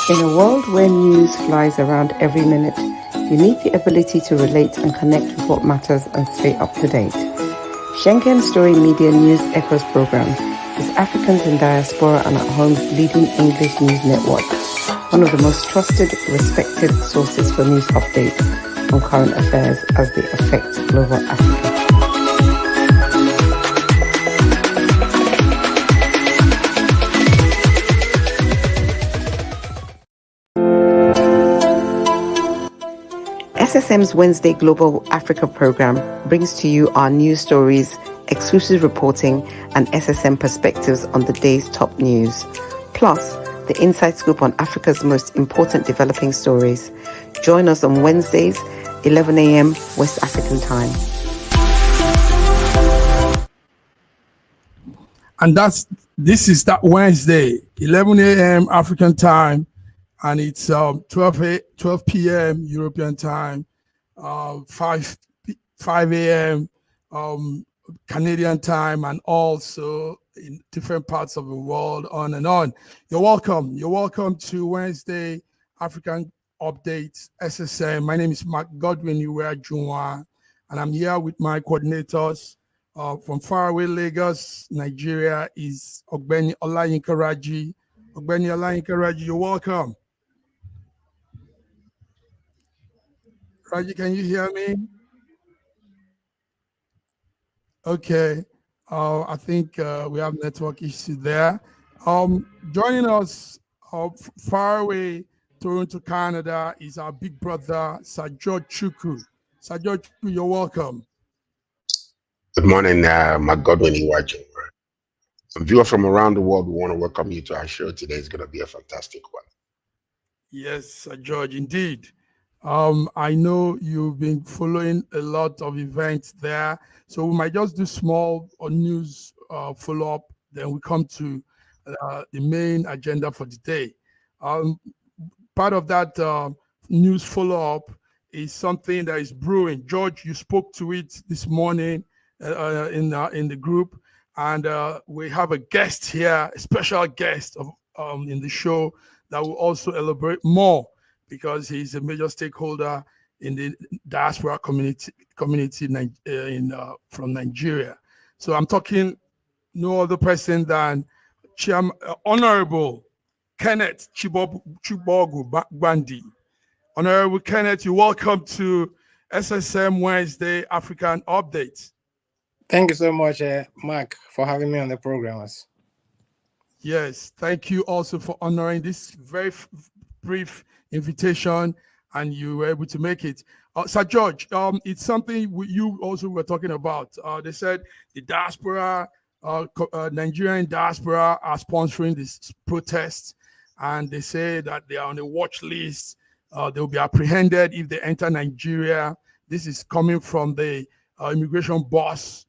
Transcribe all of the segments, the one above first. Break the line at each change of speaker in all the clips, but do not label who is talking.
In a world where news flies around every minute, you need the ability to relate and connect with what matters and stay up to date. Schengen Story Media News Echoes program is Africans in Diaspora and at Home's leading English news network, one of the most trusted, respected sources for news updates on current affairs as they affect global Africa. SSM's Wednesday Global Africa program brings to you our news stories, exclusive reporting, and SSM perspectives on the day's top news. Plus, the inside scoop on Africa's most important developing stories. Join us on Wednesdays, 11 a.m. West African time.
And this is that Wednesday, 11 a.m. African time. And it's 12 p.m. European time, 5 a.m. Canadian time, and also in different parts of the world, on and on. You're welcome. You're welcome to Wednesday African Updates, SSM. My name is Mark Godwin Junwa, and I'm here with my coordinators from faraway Lagos, Nigeria, is Ogbeni Olayinka Raji. Ogbeni Olayinka Raji, you're welcome. Raji, can you hear me? Okay. I think we have network issue there. Joining us far away, Toronto, Canada, is our big brother, Sir George Chukwu. Sir George Chukwu, you're welcome.
Good morning, Mark Godwin Iwaju. Viewers from around the world, we want to welcome you to our show today. It's going to be a fantastic one.
Yes, Sir George, indeed. I know you've been following a lot of events there, so we might just do small news follow-up, then we come to the main agenda for the day. Part of that news follow-up is something that is brewing. George, you spoke to it this morning in the group, and we have a guest here, a special guest in the show that will also elaborate more, because he's a major stakeholder in the diaspora community from Nigeria. So I'm talking no other person than Honorable Kenneth Chibogu Bandi. Honorable Kenneth, you're welcome to SSM Wednesday African Updates.
Thank you so much, Mark, for having me on the program.
Yes, thank you also for honoring this very brief invitation, and you were able to make it. Sir George, it's something you also were talking about. They said the diaspora, Nigerian diaspora, are sponsoring this protest, and they say that they are on a watch list. They will be apprehended if they enter Nigeria. This is coming from the immigration boss,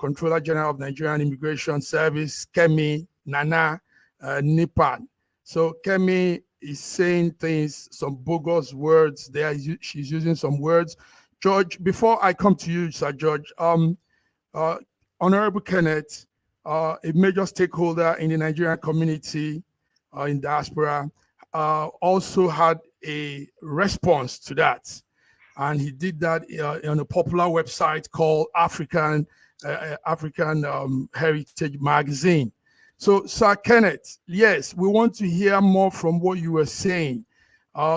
Controller General of Nigerian Immigration Service, Kemi Nana Nipan. So Kemi is saying things, some bogus words there. She's using some words. George, before I come to you, Sir George, Honorable Kenneth, a major stakeholder in the Nigerian community in diaspora, also had a response to that. And he did that on a popular website called African Heritage Magazine. So, Sir Kenneth, yes, we want to hear more from what you were saying.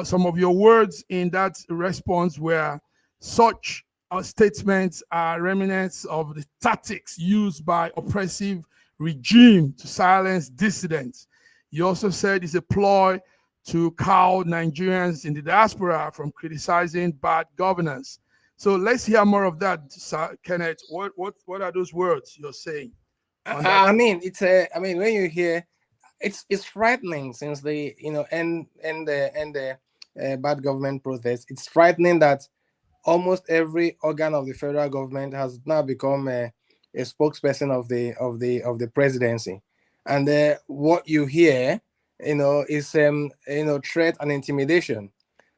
Some of your words in that response were such statements are remnants of the tactics used by oppressive regime to silence dissidents. You also said it's a ploy to cow Nigerians in the diaspora from criticizing bad governance. So let's hear more of that, Sir Kenneth. What are those words you're saying?
I mean, when you hear, it's frightening since the bad government protest. It's frightening that almost every organ of the federal government has now become a spokesperson of the presidency, and what you hear, is threat and intimidation,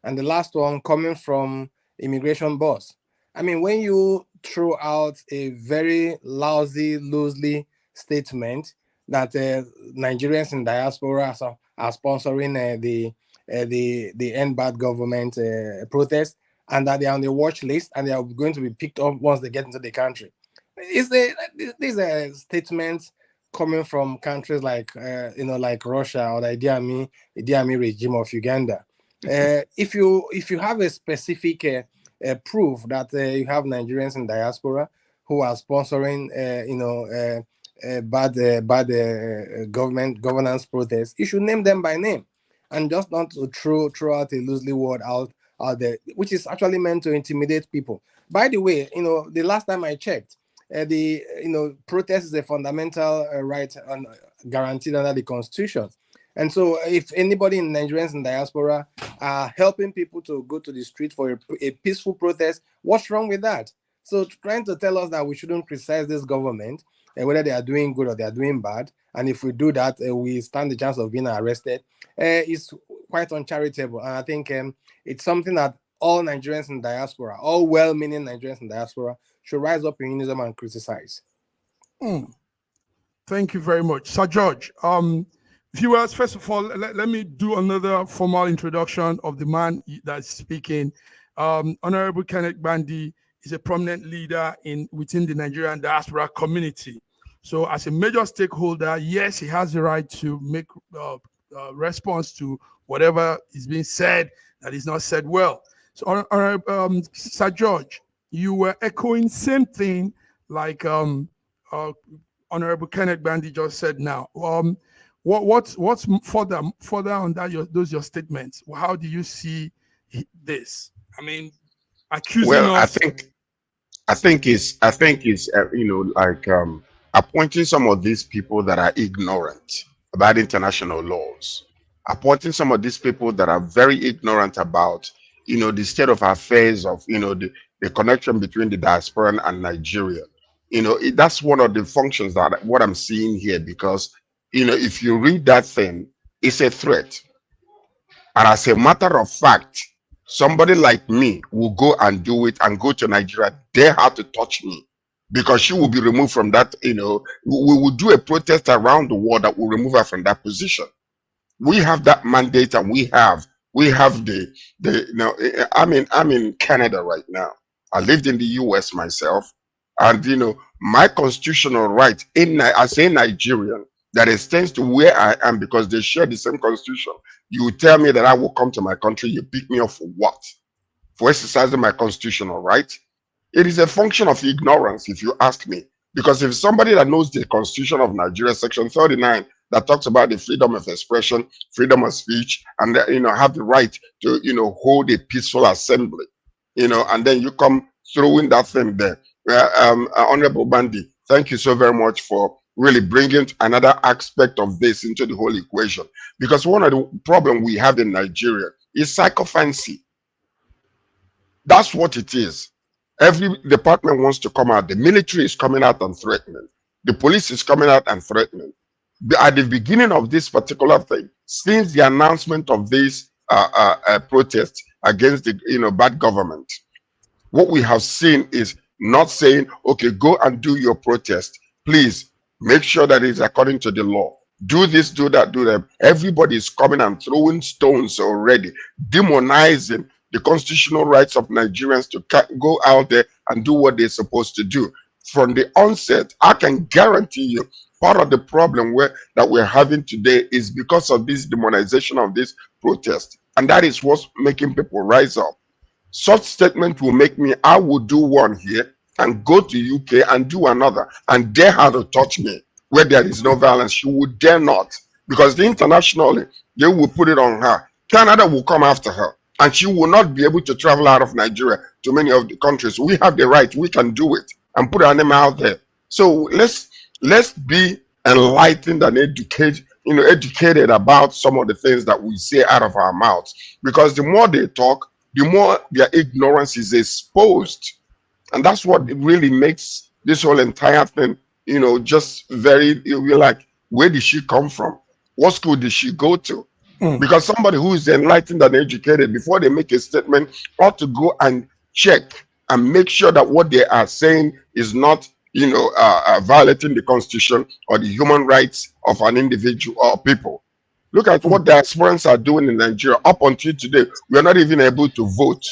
and the last one coming from immigration boss. I mean, when you throw out a very loosely statement that Nigerians in diaspora are sponsoring the the End Bad Government protest, and that they are on the watch list and they are going to be picked up once they get into the country. These are statements coming from countries like like Russia or the Idi Amin regime of Uganda. If you have a specific proof that you have Nigerians in diaspora who are sponsoring bad governance protests, you should name them by name, and just not to throw out a loosely word out there, which is actually meant to intimidate people. By the way, the last time I checked, protest is a fundamental right guaranteed under the Constitution. And so if anybody in Nigerians in diaspora are helping people to go to the street for a peaceful protest, what's wrong with that? So trying to tell us that we shouldn't criticize this government, whether they are doing good or they are doing bad, and if we do that, we stand the chance of being arrested, is quite uncharitable. And I think it's something that all Nigerians in diaspora, all well-meaning Nigerians in diaspora, should rise up in unison and criticize.
Thank you very much. Sir George, viewers, first of all, let me do another formal introduction of the man that's speaking. Honorable Kenneth Gbandi is a prominent leader within the Nigerian diaspora community. So as a major stakeholder, yes, he has the right to make response to whatever is being said that is not said well. So Sir George, you were echoing same thing like Honorable Kenneth Gbandi just said now. What's further on that? Those your statements. How do you see this? I mean, accusing us.
I think it's appointing some of these people that are ignorant about international laws, appointing some of these people that are very ignorant about the state of affairs of the connection between the diaspora and Nigeria. That's one of the functions that what I'm seeing here, because if you read that thing, it's a threat. And as a matter of fact, somebody like me will go and do it and go to Nigeria, dare her to touch me, because she will be removed from that. We will do a protest around the world that will remove her from that position. We have that mandate, and we have I'm in Canada right now. I lived in the US myself, and my constitutional right as a Nigerian that extends to where I am, because they share the same constitution. You tell me that I will come to my country, you pick me up for what? For exercising my constitutional right? It is a function of ignorance, if you ask me. Because if somebody that knows the Constitution of Nigeria, Section 39, that talks about the freedom of expression, freedom of speech, and have the right to hold a peaceful assembly, and then you come throwing that thing there. Honorable Gbandi, thank you so very much for really bringing another aspect of this into the whole equation. Because one of the problems we have in Nigeria is sycophancy. That's what it is. Every department wants to come out. The military is coming out and threatening. The police is coming out and threatening. At the beginning of this particular thing, since the announcement of this protest against the bad government, what we have seen is not saying, okay, go and do your protest. Please make sure that it's according to the law. Do this, do that, do that. Everybody is coming and throwing stones already, demonizing the constitutional rights of Nigerians to go out there and do what they're supposed to do. From the onset, I can guarantee you, part of the problem that we're having today is because of this demonization of this protest. And that is what's making people rise up. Such statement will make me, I will do one here and go to UK and do another and dare her to touch me where there is no violence. She would dare not, because internationally, they will put it on her. Canada will come after her, and she will not be able to travel out of Nigeria to many of the countries. We have the right, we can do it and put our name out there. So let's be enlightened and educated about some of the things that we say out of our mouths, because the more they talk, the more their ignorance is exposed. And that's what really makes this whole entire thing, just very, you're like, where did she come from? What school did she go to? Because somebody who is enlightened and educated, before they make a statement, ought to go and check and make sure that what they are saying is not, violating the Constitution or the human rights of an individual or people. Look at what diasporans are doing in Nigeria. Up until today, we are not even able to vote.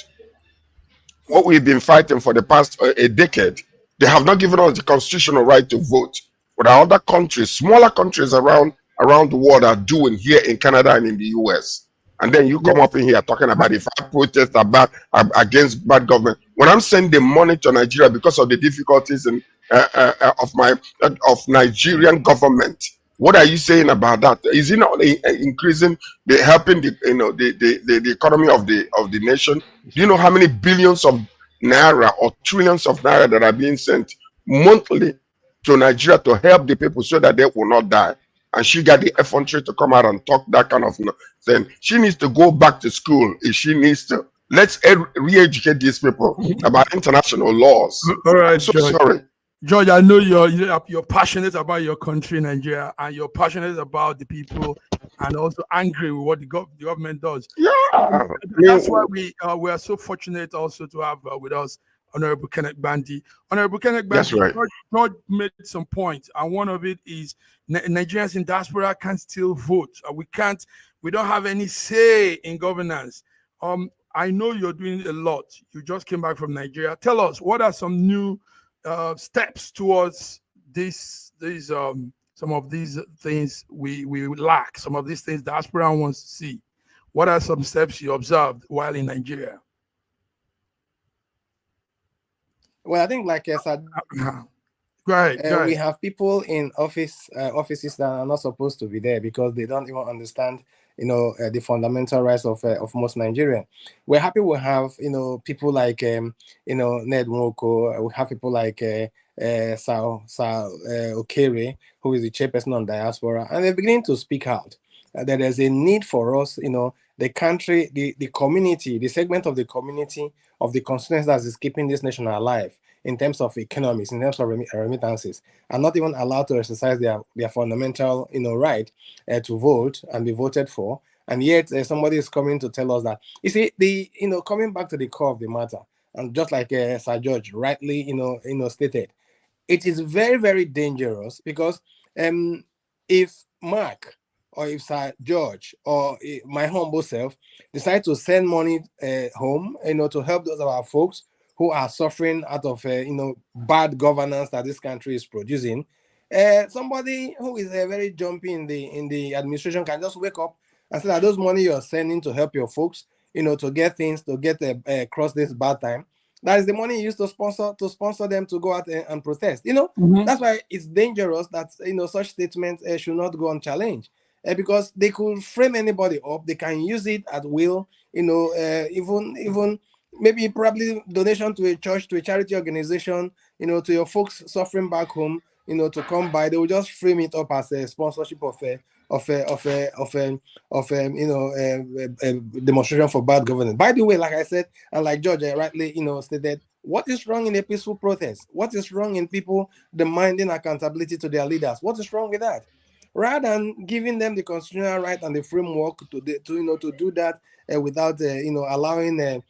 What we've been fighting for the past a decade, they have not given us the constitutional right to vote. What other countries, smaller countries around the world are doing here in Canada and in the US. And then you come up in here talking about if I protest about against bad government. When I'm sending money to Nigeria because of the difficulties in, of Nigerian government, what are you saying about that? Is it not increasing the helping the economy of the nation? Do you know how many billions of naira or trillions of naira that are being sent monthly to Nigeria to help the people so that they will not die? And she got the F.N.A to come out and talk that kind of thing. She needs to go back to school if she needs to. Let's re-educate these people about international laws.
All right,
I'm so
George.
sorry.
George, I know you're passionate about your country, Nigeria, and you're passionate about the people, and also angry with what the government does.
Yeah,
That's why we are so fortunate also to have with us Honorable Kenneth Bandi. Honorable Kenneth Bandi,
that's right.
George made some points, and one of it is Nigerians in diaspora can still vote. We don't have any say in governance. I know you're doing a lot. You just came back from Nigeria. Tell us, what are some new steps towards some of these things we lack, some of these things diaspora wants to see? What are some steps you observed while in Nigeria?
Well, I think like I said,
Go ahead.
We have people in offices that are not supposed to be there because they don't even understand, the fundamental rights of most Nigerians. We're happy we have, people like, Ned Nwoko. We have people like Sal Okere, who is the chairperson on Diaspora, and they're beginning to speak out. That there's a need for us, the country, the community, the segment of the community of the constituents that is keeping this nation alive in terms of economics, in terms of remittances, are not even allowed to exercise their fundamental, right to vote and be voted for. And yet somebody is coming to tell us that, you see, coming back to the core of the matter, and just like Sir George rightly, stated, it is very, very dangerous because if Mark or if Sir George or my humble self decide to send money home, to help those of our folks who are suffering out of, bad governance that this country is producing, somebody who is very jumpy in the administration can just wake up and say that those money you're sending to help your folks, to get things, to get across this bad time, that is the money used to sponsor them to go out and protest. That's why it's dangerous that, such statements should not go unchallenged. Because they could frame anybody up, they can use it at will, even maybe probably donation to a church, to a charity organization, to your folks suffering back home, to come by. They will just frame it up as a sponsorship of a demonstration for bad governance. By the way, like I said, and like George rightly, stated, what is wrong in a peaceful protest? What is wrong in people demanding accountability to their leaders? What is wrong with that? Rather than giving them the constitutional right and the framework to do that without allowing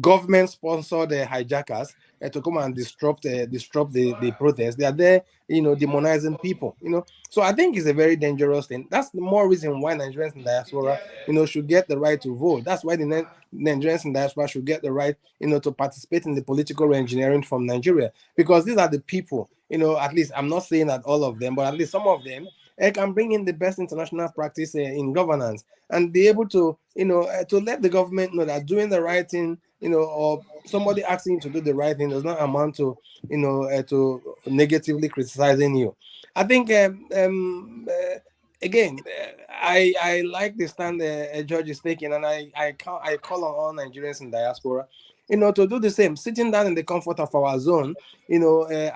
government-sponsored hijackers to come and disrupt the protest. They are there, demonizing people. So I think it's a very dangerous thing. That's the more reason why Nigerians in diaspora, should get the right to vote. That's why the Nigerians in diaspora should get the right, to participate in the political reengineering from Nigeria, because these are the people. At least I'm not saying that all of them, but at least some of them can bring in the best international practice in governance and be able to, to let the government know that doing the right thing, or somebody asking you to do the right thing does not amount to, to negatively criticizing you. I think, again, I like the stand George is taking, and I call on all Nigerians in diaspora, to do the same, sitting down in the comfort of our zone,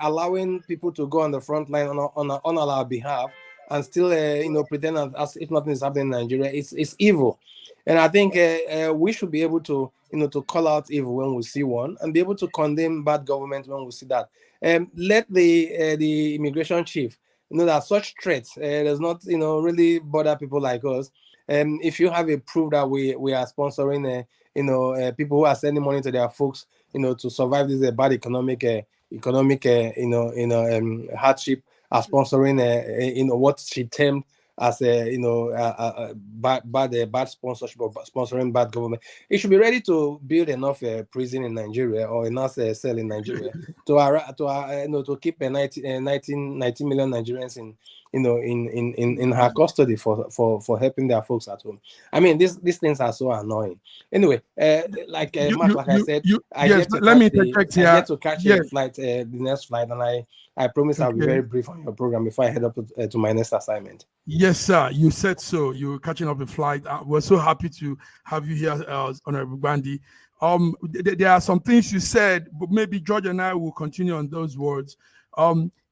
allowing people to go on the front line on our behalf, and still, pretend as if nothing is happening in Nigeria. It's evil. And I think we should be able to, to call out evil when we see one, and be able to condemn bad government when we see that. Let the immigration chief know that such threats does not, really bother people like us. If you have a proof that we are sponsoring, people who are sending money to their folks, to survive this bad economic hardship, are sponsoring, what she termed as a bad sponsorship or sponsoring bad government. It should be ready to build enough prison in Nigeria or enough cell in Nigeria to keep 19 million Nigerians in her custody for helping their folks at home. I mean, these things are so annoying. Anyway, Mark, I said, I get to catch a flight, the next flight, and I promise I'll be very brief on your program before I head up to my next assignment.
Yes, sir. You said so. You're catching up a flight. We're so happy to have you here, Honorable Bandy. There are some things you said, but maybe George and I will continue on those words.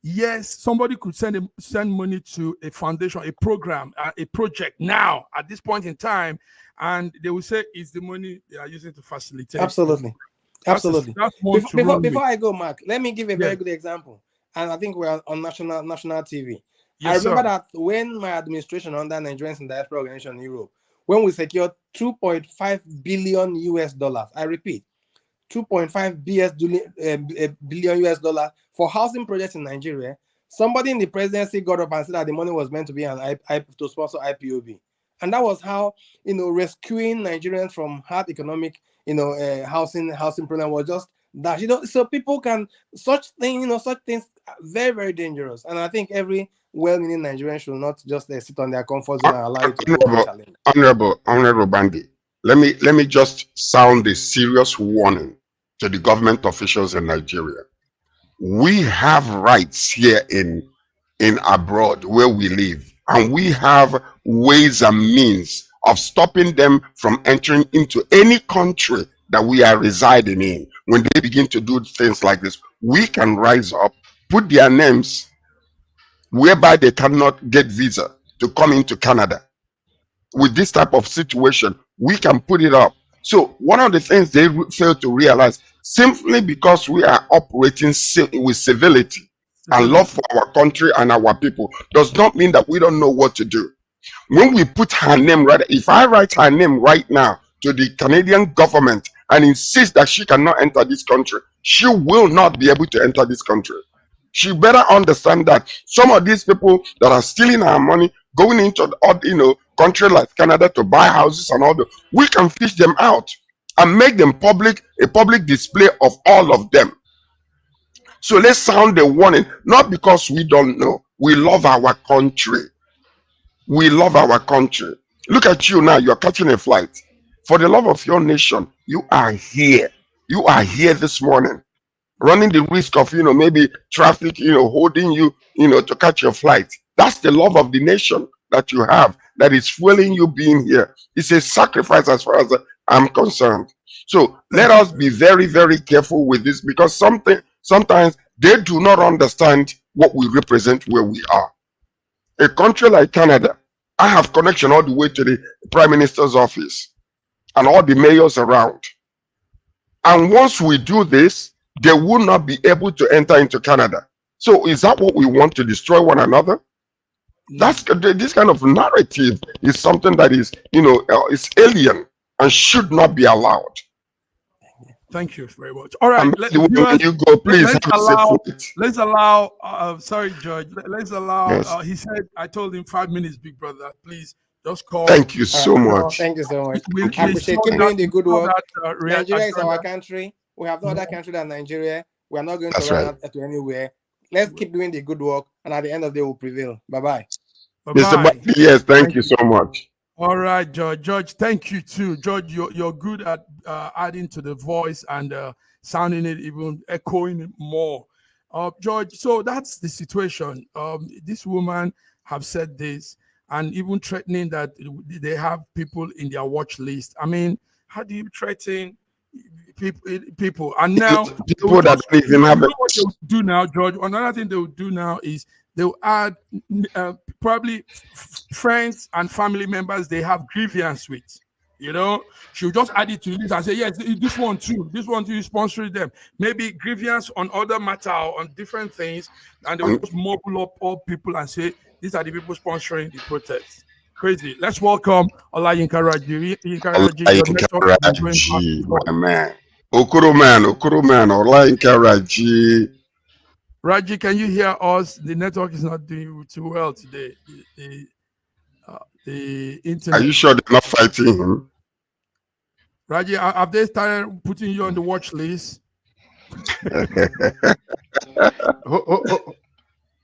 Yes, somebody could send money to a foundation, a program, a project now at this point in time, and they will say it's the money they are using to facilitate.
Absolutely. Before I go, Mark, let me give a very good example. And I think we're on national TV. Yes, I remember that when my administration under Nigerians in Diaspora Organization in Europe, when we secured $2.5 billion US, I repeat, $2.5 billion US for housing projects in Nigeria, somebody in the presidency got up and said that the money was meant to be to sponsor IPOB. And that was how, rescuing Nigerians from hard economic, housing problem was just that, so people can, such things are very, very dangerous. And I think every well-meaning Nigerian should not just sit on their comfort zone and allow it to go unchallenged.
Honorable Bandy, let me just sound a serious warning to the government officials in Nigeria. We have rights here in abroad where we live, and we have ways and means of stopping them from entering into any country that we are residing in. When they begin to do things like this, we can rise up, put their names whereby they cannot get visa to come into Canada. With this type of situation, we can put it up. So one of the things they fail to realize, simply because we are operating with civility and love for our country and our people, does not mean that we don't know what to do. When we put her name right, if I write her name right now to the Canadian government and insist that she cannot enter this country, she will not be able to enter this country. She better understand that some of these people that are stealing our money, going into country like Canada to buy houses and all that, we can fish them out and make them a public display of all of them. So let's sound the warning, not because we don't know. We love our country. We love our country. Look at you now, you're catching a flight. For the love of your nation, you are here. You are here this morning, running the risk of, maybe traffic, holding you, to catch your flight. That's the love of the nation that you have, that is fueling you being here. It's a sacrifice as far as I'm concerned. So let us be very, very careful with this, because sometimes they do not understand what we represent where we are. A country like Canada, I have connection all the way to the Prime Minister's office and all the mayors around. And once we do this, they will not be able to enter into Canada. So is that what we want, to destroy one another? That's this kind of narrative is something that is, is alien and should not be allowed.
Thank you very much. All right,
you go, please.
Let's allow. Sorry, George. Let's allow. Yes. He said, I told him 5 minutes, big brother. Please just call.
Thank you so much.
Thank you so much. I appreciate keep doing the good work. Nigeria is our country. We have no other country than Nigeria. We are not going to run out to anywhere. Let's keep doing the good work, and at the end of the day, we'll prevail. Bye-bye.
Mr. Bobby, yes, thank you so much.
All right, George. George, thank you too. George, you're good at adding to the voice and sounding it, even echoing it more. George, so that's the situation. This woman have said this and even threatening that they have people in their watch list. I mean, how do you threaten people? And now
people that don't even have it.
What they will do now, George, another thing they will do now is they'll add probably friends and family members they have grievance with. She'll just add it to the list and say, yes, this one too is sponsoring them. Maybe grievance on other matter, on different things, and they'll just mobile up all people and say, these are the people sponsoring the protest. Crazy. Let's welcome Olayinka Raji.
My man. Okoro man, Olayinka Raji.
Raji, can you hear us? The network is not doing too well today. the
Are
internet.
you sure they're not fighting him?
Raji, have they started putting you on the watch list?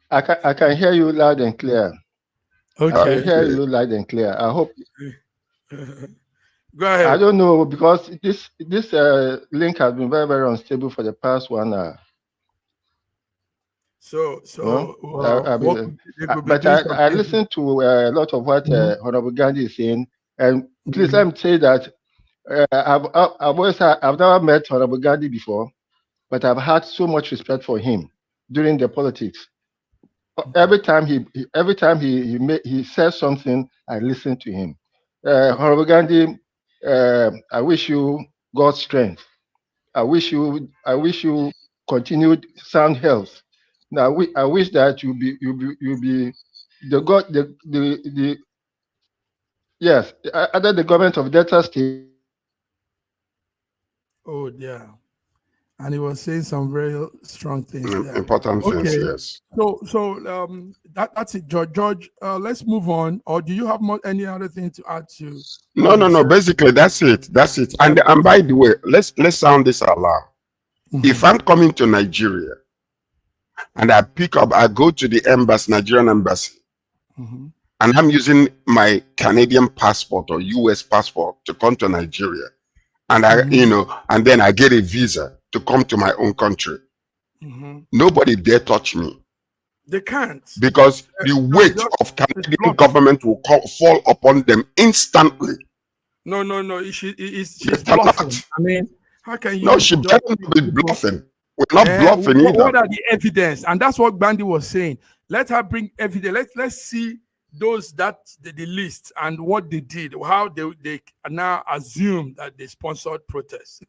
I can hear you loud and clear.
Okay.
I can hear you loud and clear. I hope.
Go ahead.
I don't know, because this link has been very, very unstable for the past 1 hour.
So
but I listened to a lot of what Honorable Gandhi is saying, and please let me say that I've never met Honorable Gandhi before, but I've had so much respect for him during the politics. Every time he says something, I listen to him. Honorable Gandhi, I wish you God's strength. I wish you continued sound health. Now, I wish that you be yes, under the government of Delta State.
Oh yeah, and he was saying some very strong things there.
Important things, yes.
So that's it, George. George, let's move on. Or do you have any other thing to add to?
No. Basically, that's it. And by the way, let's sound this alarm. If I'm coming to Nigeria and I go to the embassy, Nigerian embassy, and I'm using my Canadian passport or US passport to come to Nigeria, and and then I get a visa to come to my own country, nobody dare touch me.
They can't,
because the weight of Canadian government will fall upon them instantly.
No. She's bluffing. I mean, how can you?
No, she better be bluffing. We're not bluffing either.
What are the evidence? And that's what Gandhi was saying. Let her bring evidence. Let's see those that the list and what they did, how they now assume that they sponsored protests.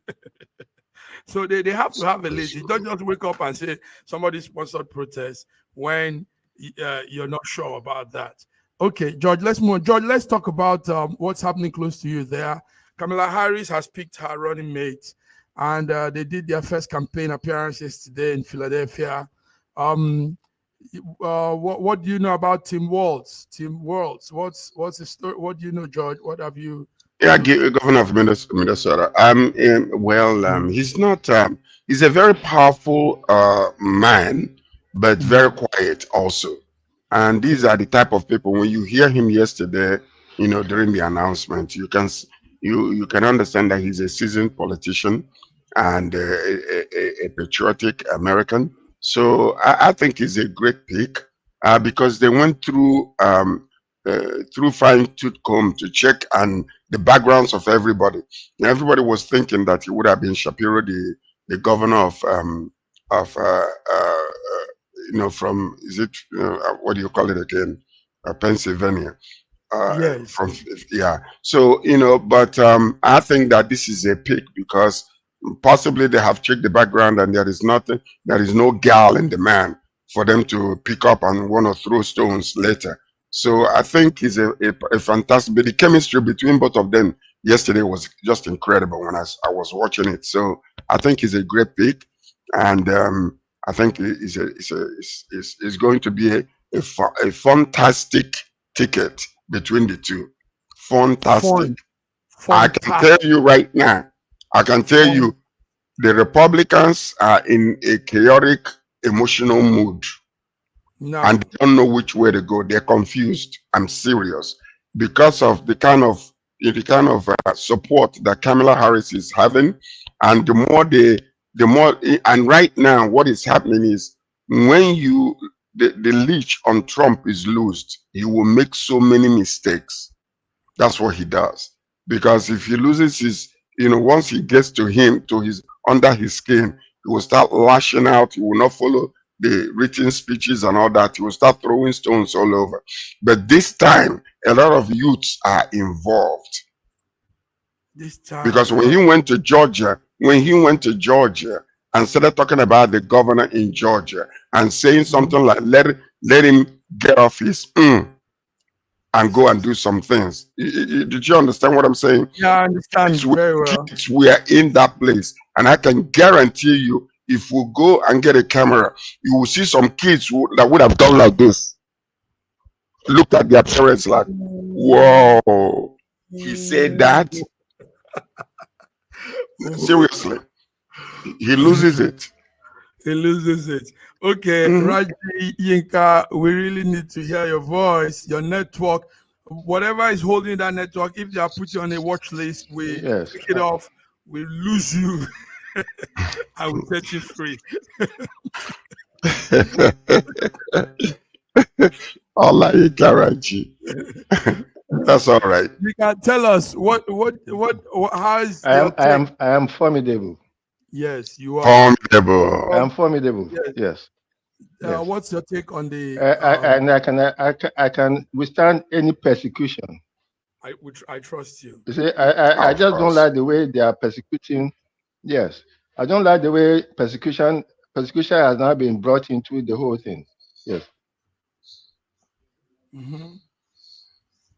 So they have to have a list. You don't just wake up and say somebody sponsored protests when you're not sure about that. Okay, George, let's move on. George, let's talk about what's happening close to you there. Kamala Harris has picked her running mate, and they did their first campaign appearance yesterday in Philadelphia. What do you know about Tim Walz? What's the story? What do you know, George? What have you?
Yeah, Governor of Minnesota. He's not. He's a very powerful man, but very quiet also. And these are the type of people. When you hear him yesterday, during the announcement, you can understand that he's a seasoned politician and a patriotic American. So I think he's a great pick because they went through fine-tooth comb to check and the backgrounds of everybody. And everybody was thinking that he would have been Shapiro, the governor from what do you call it again, Pennsylvania.
Yes.
So but I think that this is a pick because possibly they have checked the background and there is no gal in the man for them to pick up and want to throw stones later. So I think he's a fantastic. But the chemistry between both of them yesterday was just incredible when I was watching it. So I think he's a great pick, and I think it's going to be a fantastic ticket between the two. Fantastic. I can tell you right now. I can tell you, the Republicans are in a chaotic, emotional mood.
No.
And they don't know which way to go. They're confused. I'm serious because of the kind of support that Kamala Harris is having, and the more. And right now, what is happening is when the leash on Trump is loosed, he will make so many mistakes. That's what he does. Because if he loses his, once he gets under his skin, he will start lashing out. He will not follow the written speeches and all that. He will start throwing stones all over. But this time, a lot of youths are involved.
This time,
because when he went to Georgia and started talking about the governor in Georgia and saying something like, let him get off his and go and do some things. Did you understand what I'm saying?
Yeah, I understand very well.
We are in that place, and I can guarantee you, if we go and get a camera, you will see some kids that would have done like this. looked at their parents like, whoa, he said that? Seriously, he loses it.
He loses it. Okay, Raji, Yinka, we really need to hear your voice, your network, whatever is holding that network. If they are put you on a watch list, we take it off, we lose you, I will set you free.
All right, Raji. That's all right.
You can tell us how is
I am formidable.
Yes, you are
formidable.
I am formidable. Yes.
What's your take on the?
I can withstand any persecution.
I trust you.
You see, I just don't like the way they are persecuting. Yes, I don't like the way persecution has now been brought into the whole thing. Yes.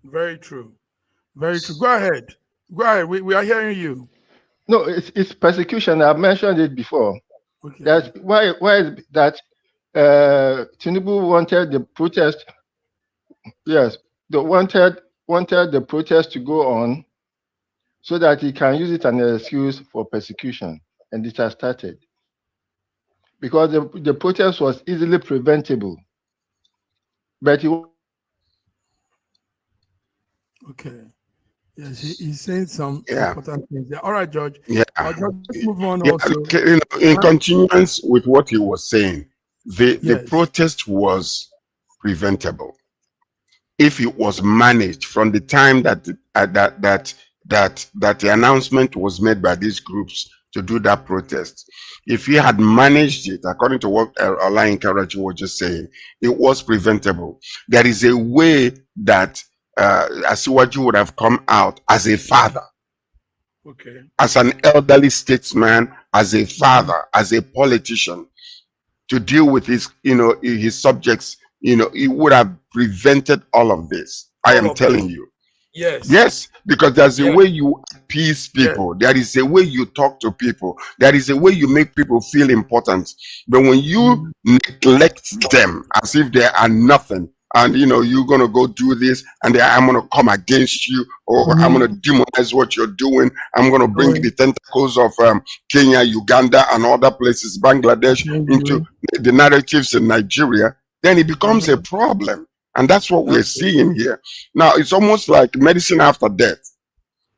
Very true. Very true. Go ahead. Go ahead. We are hearing you.
No, it's persecution. I've mentioned it before.
Okay.
That's why is that Tinubu wanted the protest. Yes, wanted the protest to go on so that he can use it as an excuse for persecution, and it has started because the protest was easily preventable. But he.
Okay. Yes, he's saying some important things there. All right, George.
Yeah.
George, let's move on also.
In continuance with what he was saying, the protest was preventable if it was managed from the time that the announcement was made by these groups to do that protest. If he had managed it, according to what Alain Karachi was just saying, it was preventable. There is a way that Asiwaju would have come out as a father, as an elderly statesman, as a father, as a politician, to deal with his, his subjects. It would have prevented all of this. I am telling you. Yes, because there's a way you appease people. There is a way you talk to people. There is a way you make people feel important. But when you neglect them as if they are nothing, and you're gonna go do this, and I'm gonna come against you, or I'm gonna demonize what you're doing. I'm gonna bring the tentacles of Kenya, Uganda, and other places, Bangladesh, into the narratives in Nigeria. Then it becomes a problem. And that's what we're seeing here. Now, it's almost like medicine after death.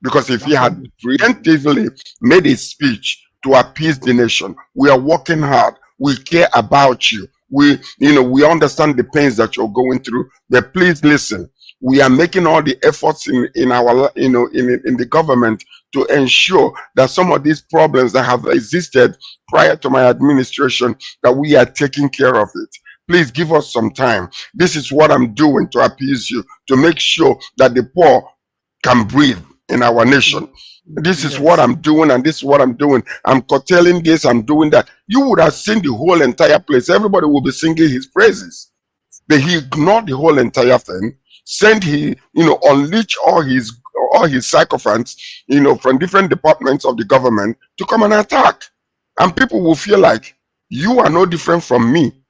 Because if he had preemptively made a speech to appease the nation, we are working hard, we care about you, we understand the pains that you're going through, but please listen, we are making all the efforts in our, in the government to ensure that some of these problems that have existed prior to my administration, that we are taking care of it. Please give us some time. This is what I'm doing to appease you, to make sure that the poor can breathe in our nation. This is what I'm doing, and this is what I'm doing. I'm curtailing this, I'm doing that. You would have seen the whole entire place. Everybody will be singing his praises. But he ignored the whole entire thing, unleash all his sycophants, from different departments of the government to come and attack. And people will feel like you are no different from me.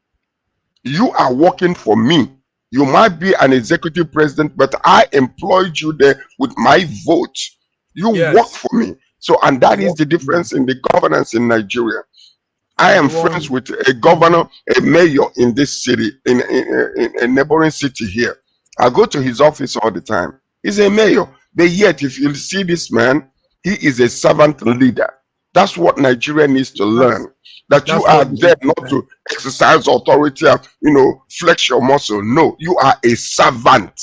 You are working for me. You might be an executive president, but I employed you there with my vote. You work for me. So, and that is the difference in the governance in Nigeria. I am friends with a governor, a mayor in this city, in a neighboring city here. I go to his office all the time. He's a mayor. But yet, if you see this man, he is a servant leader. That's what Nigeria needs to learn. That you are there not to exercise authority and, flex your muscle. No, you are a servant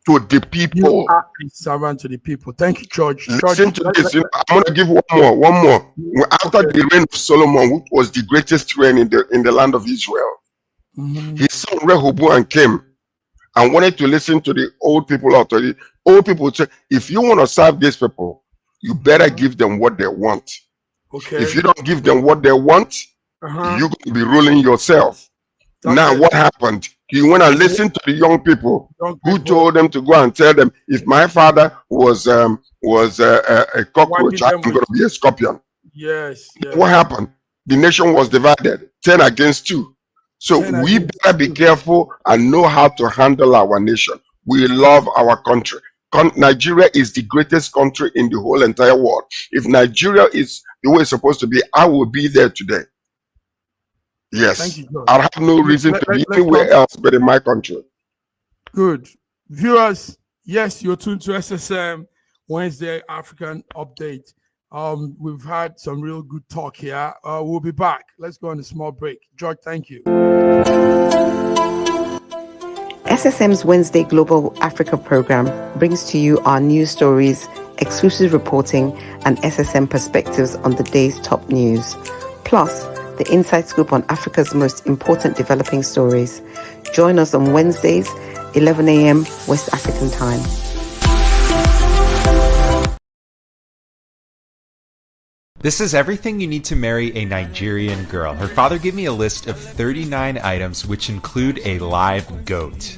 to the people.
You are a servant to the people. Thank you, George.
Listen to this. I'm going to give one more. After the reign of Solomon, which was the greatest reign in the land of Israel, his son Rehoboam came and wanted to listen to the old people authority. Old people say, if you want to serve these people, you better give them what they want. If you don't give them what they want, you're going to be ruling yourself. Now, what happened? He went and listened to the young people who told them to go and tell them, if my father was a cockroach, I'm going to be a scorpion.
Yes.
What happened? The nation was divided, 10 against 2. So
Then I
we
did.
better be careful and know how to handle our nation. We love our country. Nigeria is the greatest country in the whole entire world. If Nigeria is the way it's supposed to be, I will be there today.
Thank
Yes.
you, George.
I have no reason to be
Let's
anywhere else but in my country.
Good. Viewers, yes, you're tuned to SSM Wednesday African Update. We've had some real good talk here. We'll be back. Let's go on a small break. George, thank you.
SSM's Wednesday Global Africa program brings to you our news stories, exclusive reporting, and SSM perspectives on the day's top news. Plus, the inside scoop on Africa's most important developing stories. Join us on Wednesdays, 11 a.m. West African time.
This is everything you need to marry a Nigerian girl. Her father gave me a list of 39 items which include a live goat.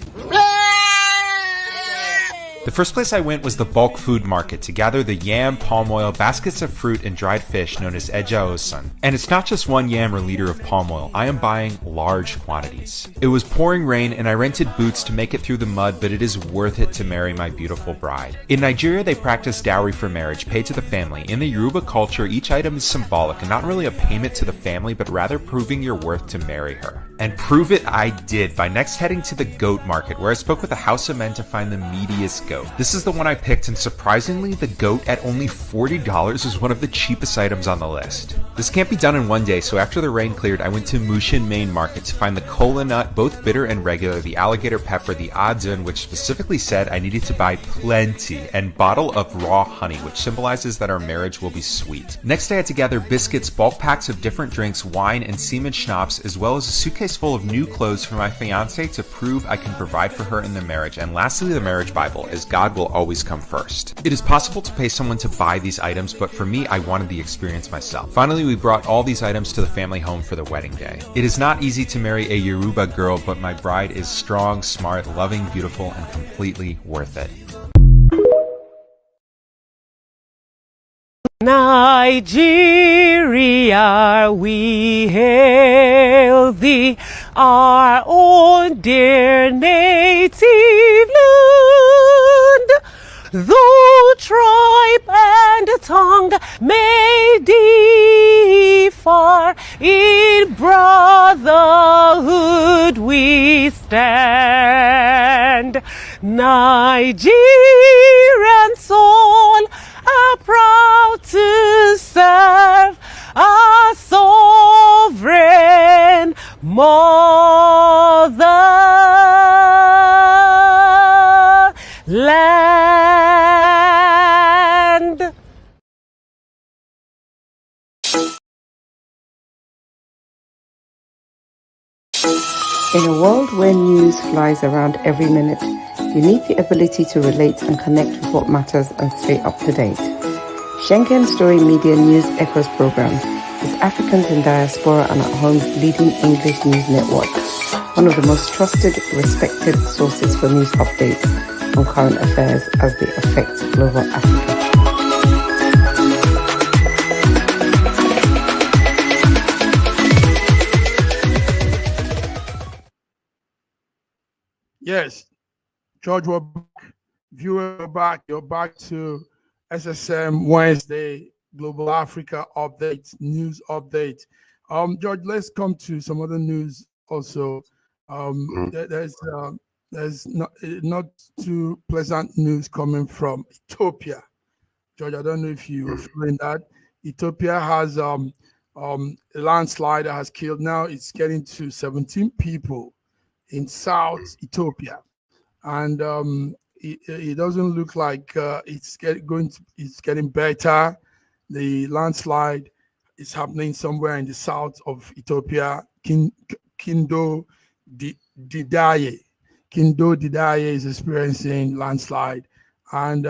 The first place I went was the bulk food market to gather the yam, palm oil, baskets of fruit, and dried fish known as ejaosan. And it's not just one yam or liter of palm oil. I am buying large quantities. It was pouring rain and I rented boots to make it through the mud, but it is worth it to marry my beautiful bride. In Nigeria, they practice dowry for marriage, paid to the family. In the Yoruba culture, each item is symbolic and not really a payment to the family, but rather proving your worth to marry her. And prove it I did by next heading to the goat market, where I spoke with a house of men to find the meatiest goat. This is the one I picked, and surprisingly, the goat at only $40 is one of the cheapest items on the list. This can't be done in one day, so after the rain cleared, I went to Mushin Main Market to find the kola nut, both bitter and regular, the alligator pepper, the adzun, which specifically said I needed to buy plenty, and bottle of raw honey, which symbolizes that our marriage will be sweet. Next, I had to gather biscuits, bulk packs of different drinks, wine, and semen schnapps, as well as a suitcase full of new clothes for my fiancé to prove I can provide for her in the marriage. And lastly, the marriage Bible, as God will always come first. It is possible to pay someone to buy these items, but for me, I wanted the experience myself. Finally, we brought all these items to the family home for the wedding day. It is not easy to marry a Yoruba girl, but my bride is strong, smart, loving, beautiful, and completely worth it.
Nigeria, we hail thee, our own dear native land. Though tribe and tongue may differ, in brotherhood we stand. Nigerian soul are proud to serve our sovereign motherland.
In a world where news flies around every minute, you need the ability to relate and connect with what matters and stay up to date. Schengen Story Media News Echoes program is Africans in Diaspora and at Home's leading English news network, one of the most trusted, respected sources for news updates on current affairs as they affect global Africa.
Yes, George, we're back. Viewer, we're back. You're back to SSM Wednesday Global Africa Update, news update. George, let's come to some other news also. There's not too pleasant news coming from Ethiopia. George, I don't know if you were feeling that. Ethiopia has a landslide that has killed, now it's getting to 17 people in South Ethiopia, and it doesn't look like it's getting better. The landslide is happening somewhere in the south of Ethiopia. Kindo Didaye is experiencing landslide, and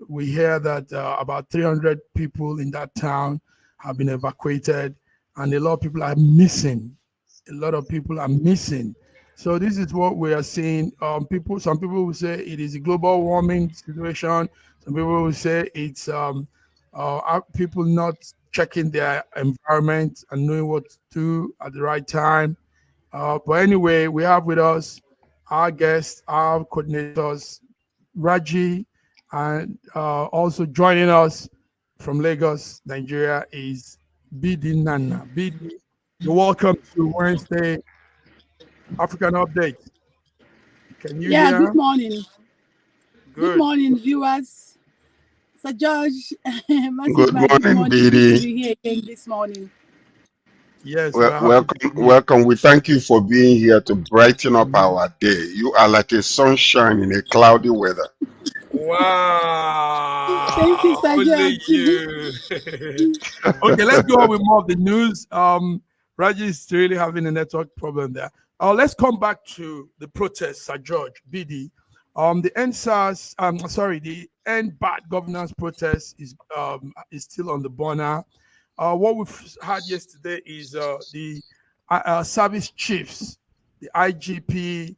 we hear that about 300 people in that town have been evacuated, and a lot of people are missing. So this is what we are seeing. Some people will say it is a global warming situation. Some people will say it's people not checking their environment and knowing what to do at the right time. But anyway, we have with us our guests, our coordinators, Raji, and also joining us from Lagos, Nigeria is BD Nana. BD, you're welcome to Wednesday African Update. Can you hear?
Good morning. Good morning, viewers. Sir George,
Good morning,
Good to
BD.
be here again this morning.
Yes,
welcome. We thank you for being here to brighten up our day. You are like a sunshine in a cloudy weather.
Wow.
Thank you, Sir
Only
George.
you. Okay, let's go on with more of the news. Raji is really having a network problem there. Let's come back to the protests, Sir George, BD. The the End Bad Governance protest is still on the burner. What we've had yesterday is the service chiefs, the IGP,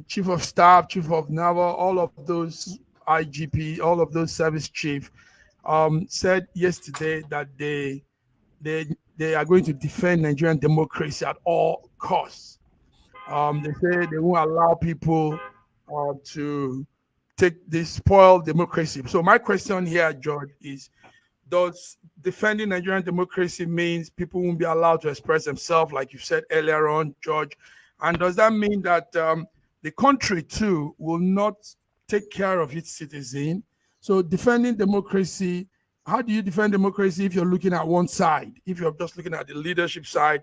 chief of staff, chief of naval, all of those IGP, all of those service chief said yesterday that they are going to defend Nigerian democracy at all costs. They say they won't allow people to take this spoiled democracy. So my question here, George, is does defending Nigerian democracy means people won't be allowed to express themselves, like you said earlier on, George? And does that mean that the country too will not take care of its citizens? So defending democracy, how do you defend democracy if you're looking at one side? If you're just looking at the leadership side,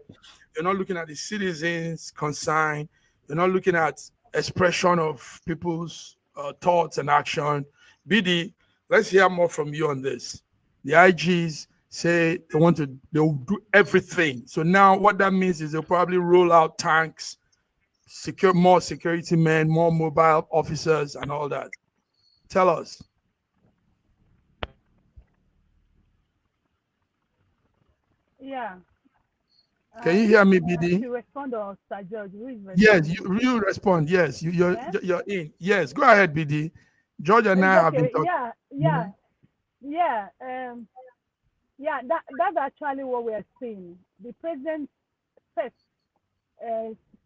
you're not looking at the citizens' concern, you're not looking at expression of people's thoughts and action. BD, let's hear more from you on this. The IGs say they'll do everything. So now what that means is they'll probably roll out tanks, more security men, more mobile officers, and all that. Tell us.
Yeah.
Can you hear me, BD?
To respond to Sir George,
yes, you respond. Yes, you're in. Yes, go ahead, BD. George and I have been talking.
That's actually what we are seeing. The president first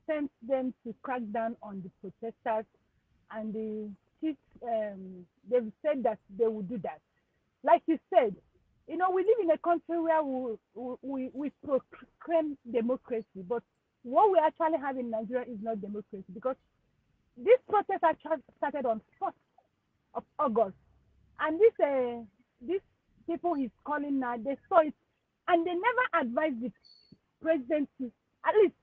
sent them to crack down on the protesters, and the chiefs they've said that they will do that. Like you said, we live in a country where we proclaim democracy, but what we actually have in Nigeria is not democracy, because this protest actually started on 1st of August, and these people he's calling now, they saw it, and they never advised the president to at least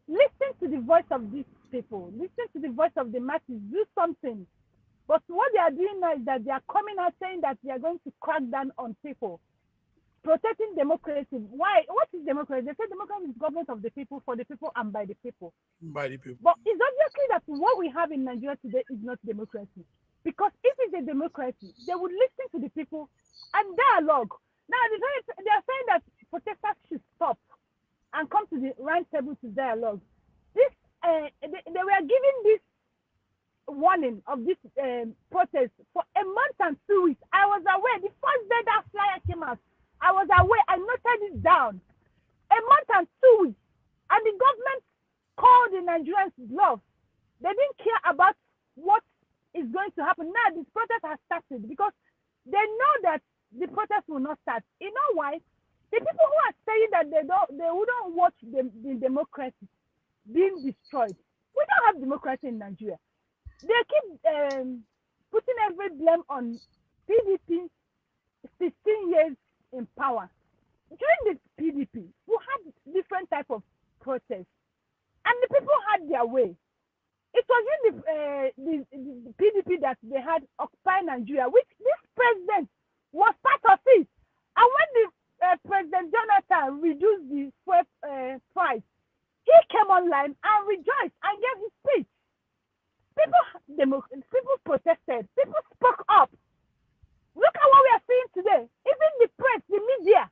listen to the voice of these people, listen to the voice of the masses, do something. But what they are doing now is that they are coming out saying that they are going to crack down on people, protecting democracy. Why? What is democracy? They say democracy is government of the people, for the people, and by the people.
By the people.
But it's obviously that what we have in Nigeria today is not democracy. Because if it's a democracy, they would listen to the people and dialogue. Now, they are saying that protesters should stop and come to the round table to dialogue. They were giving this warning of this protest for a month and 2 weeks. I was aware. The first day that flyer came out, I was aware. I noted it down. A month and 2 weeks. And the government called the Nigerians bluff. They didn't care about what is going to happen. Now this protest has started because they know that the protest will not start. You know why? The people who are saying that they wouldn't watch the democracy being destroyed. We don't have democracy in Nigeria. They keep putting every blame on PDP 16 years in power. During the PDP, we had different type of protests, and the people had their way. It was in the PDP that they had Occupy Nigeria, which this president was part of it. And when the President Jonathan reduced the fuel price, he came online and rejoiced and gave his speech. People protested. People spoke up. Look at what we are seeing today. Even the press, the media,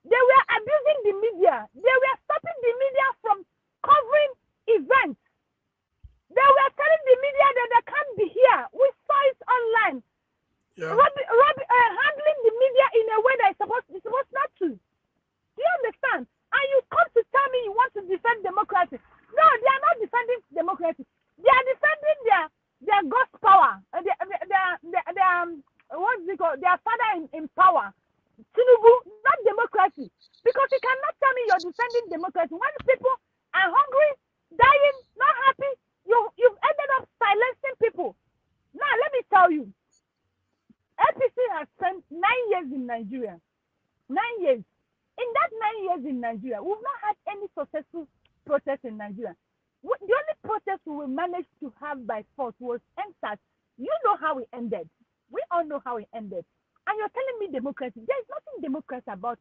they were abusing the media. They were stopping the media from covering events. They were telling the media that they can't be here. We saw it online. Yeah. Handling the media in a way that it's supposed not to. Do you understand? And you come to tell me you want to defend democracy. No, they are not defending democracy. They are defending their God's power. What's it called? Their father in power. Tinubu, not democracy. Because you cannot tell me you're defending democracy. When people are hungry, dying, not happy, you've ended up silencing people. Now, let me tell you, APC has spent 9 years in Nigeria. 9 years. In that 9 years in Nigeria, we've not had any successful protest in Nigeria. The only protest we managed to have by force was NSAS. You know how it ended. We all know how it ended. And you're telling me democracy. There is nothing democratic about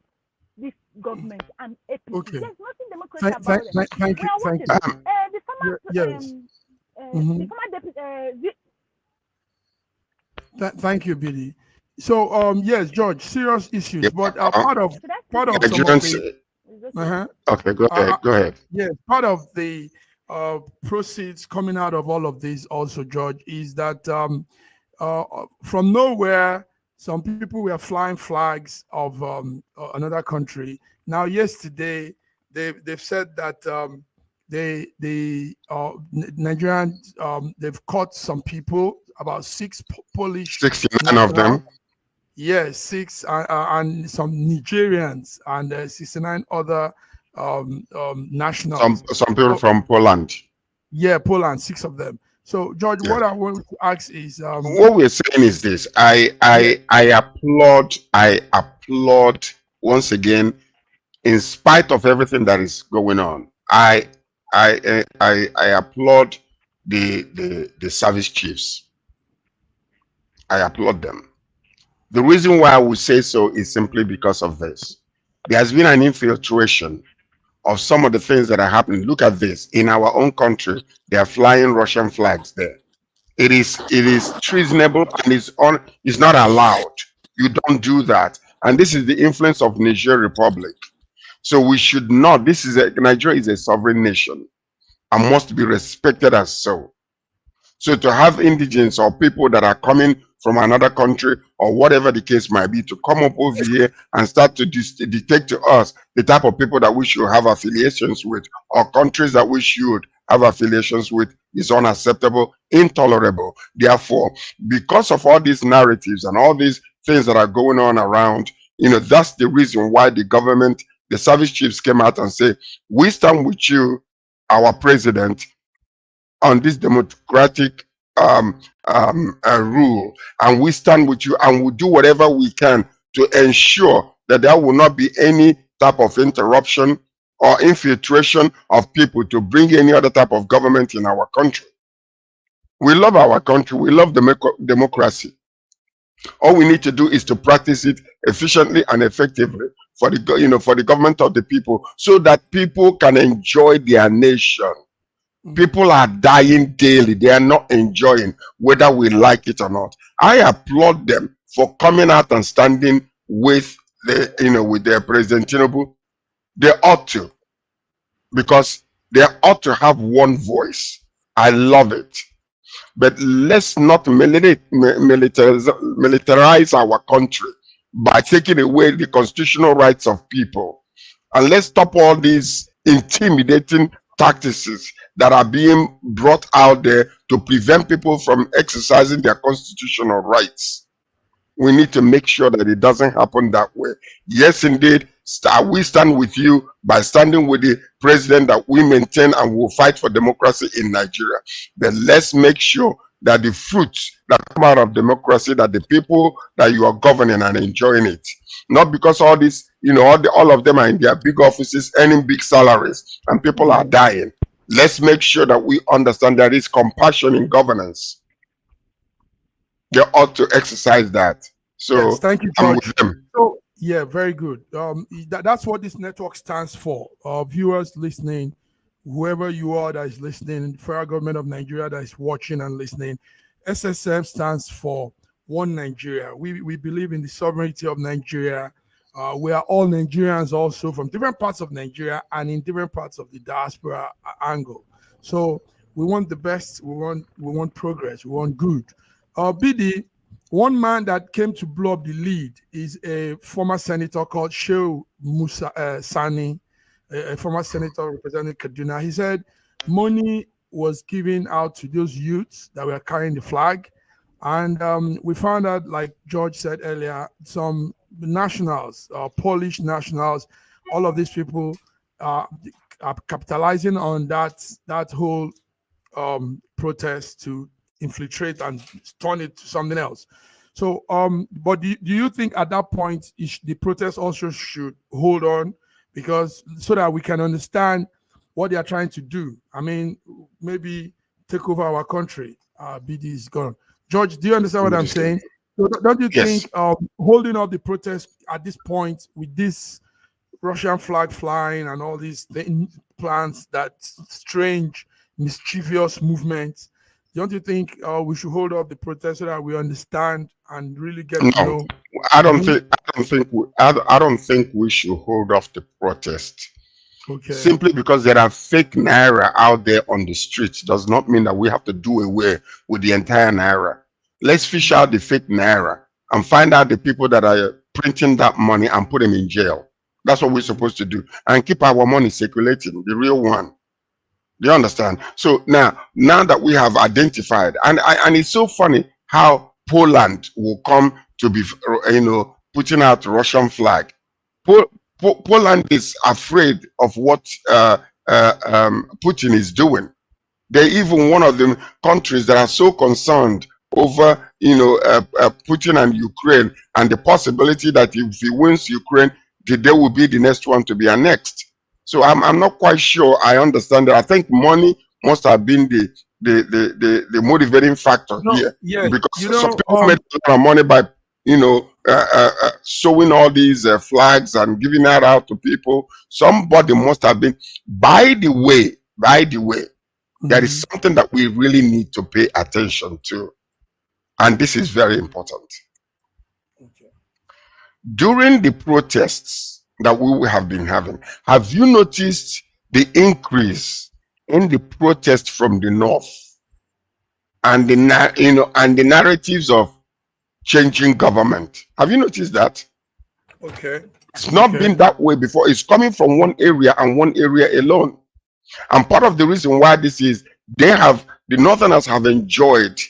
this government and APC.
Okay.
There's nothing democratic about it.
Thank you. Thank you.
The former,
Yes.
the former deputy,
Thank you, Billy. So, yes, George, serious issues,
Yeah.
but part of some of the,
Okay, go ahead. Go ahead.
yeah, part of the proceeds coming out of all of this also, George, is that from nowhere, some people were flying flags of another country. Now, yesterday, they've said that Nigerian, they've caught some people, about 6 Polish,
69 of them.
Yes, 6 and some Nigerians and 69 other nationals.
Some people from Poland.
Yeah, Poland, 6 of them. So, George, what I want to ask is,
what we're saying is this: I applaud once again, in spite of everything that is going on. I applaud the service chiefs. I applaud them. The reason why I would say so is simply because of this. There has been an infiltration of some of the things that are happening. Look at this. In our own country, they are flying Russian flags there. It is treasonable and it's not allowed. You don't do that. And this is the influence of Niger Republic. So we should not. Nigeria is a sovereign nation and must be respected as so. So to have indigents or people that are coming from another country or whatever the case might be to come up over here and start to dictate to us the type of people that we should have affiliations with or countries that we should have affiliations with is unacceptable, intolerable. Therefore, because of all these narratives and all these things that are going on around, that's the reason why the government, the service chiefs came out and say, we stand with you, our president, on this democratic rule, and we stand with you and we'll do whatever we can to ensure that there will not be any type of interruption or infiltration of people to bring any other type of government in our country. We love our country. We love democracy. All we need to do is to practice it efficiently and effectively for the government of the people, so that people can enjoy their nation. People are dying daily. They are not enjoying, whether we like it or not. I applaud them for coming out and standing with with their President Tinubu. They ought to, because they ought to have one voice. I love it. But let's not militarize our country by taking away the constitutional rights of people. And let's stop all these intimidating tactics that are being brought out there to prevent people from exercising their constitutional rights. We need to make sure that it doesn't happen that way. Yes, indeed, we stand with you by standing with the president that we maintain and will fight for democracy in Nigeria. But let's make sure that the fruits that come out of democracy, that the people that you are governing and enjoying it. Not because all this, all of them are in their big offices earning big salaries and people are dying. Let's make sure that we understand there is compassion in governance. They ought to exercise that. So
yes, thank you,
I'm
George.
with them.
So, yeah, very good. That's what this network stands for. Viewers listening, whoever you are that is listening, federal government of Nigeria that is watching and listening, SSM stands for One Nigeria. We believe in the sovereignty of Nigeria. We are all Nigerians also from different parts of Nigeria and in different parts of the diaspora angle. So we want the best. We want progress. We want good. BD, one man that came to blow up the lead is a former senator called Shehu Musa Sani. a former senator representing Kaduna. He said money was given out to those youths that were carrying the flag. And we found out, like George said earlier, some nationals, Polish nationals, all of these people are capitalizing on that whole protest to infiltrate and turn it to something else. So, but do you think at that point the protest also should hold on, because so that we can understand what they are trying to do? I mean, maybe take over our country. BD is gone. George, do you understand what I'm saying? So don't you think holding up the protest at this point with this Russian flag flying and all these plans, that strange, mischievous movements, don't you think we should hold up the protest so that we understand and really get to know?
I don't think we should hold off the protest.
Okay.
Simply because there are fake naira out there on the streets does not mean that we have to do away with the entire naira. Let's fish out the fake naira and find out the people that are printing that money and put them in jail. That's what we're supposed to do, and keep our money circulating, the real one. Do you understand? So now that we have identified, and it's so funny how Poland will come to be, putting out Russian flag. Poland is afraid of what Putin is doing. They're even one of the countries that are so concerned over, Putin and Ukraine, and the possibility that if he wins Ukraine, they will be the next one to be annexed. So I'm not quite sure I understand that. I think money must have been the motivating factor here.
Yeah,
because some people made a lot of money by showing all these flags and giving that out to people. Somebody must have been. By the way, there is something that we really need to pay attention to, and this is very important.
Okay.
During the protests that we have been having, have you noticed the increase in the protest from the north and the narratives of changing government? Have you noticed that?
Okay.
It's not been that way before. It's coming from one area and one area alone. And part of the reason why this is, the Northerners have enjoyed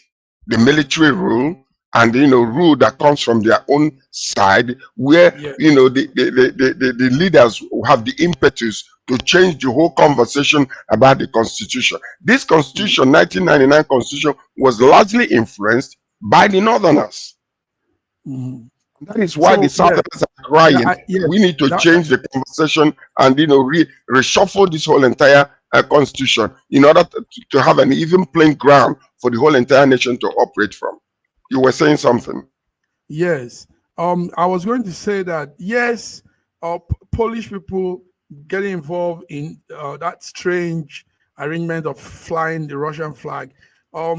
the military rule and rule that comes from their own side, where the leaders have the impetus to change the whole conversation about the constitution. This constitution, 1999 constitution, was largely influenced by the Northerners. That is why the Southerners are crying. We need to change the conversation and reshuffle this whole entire constitution in order to have an even playing ground for the whole entire nation to operate from. You were saying something.
Yes. I was going to say that, yes, Polish people getting involved in that strange arrangement of flying the Russian flag.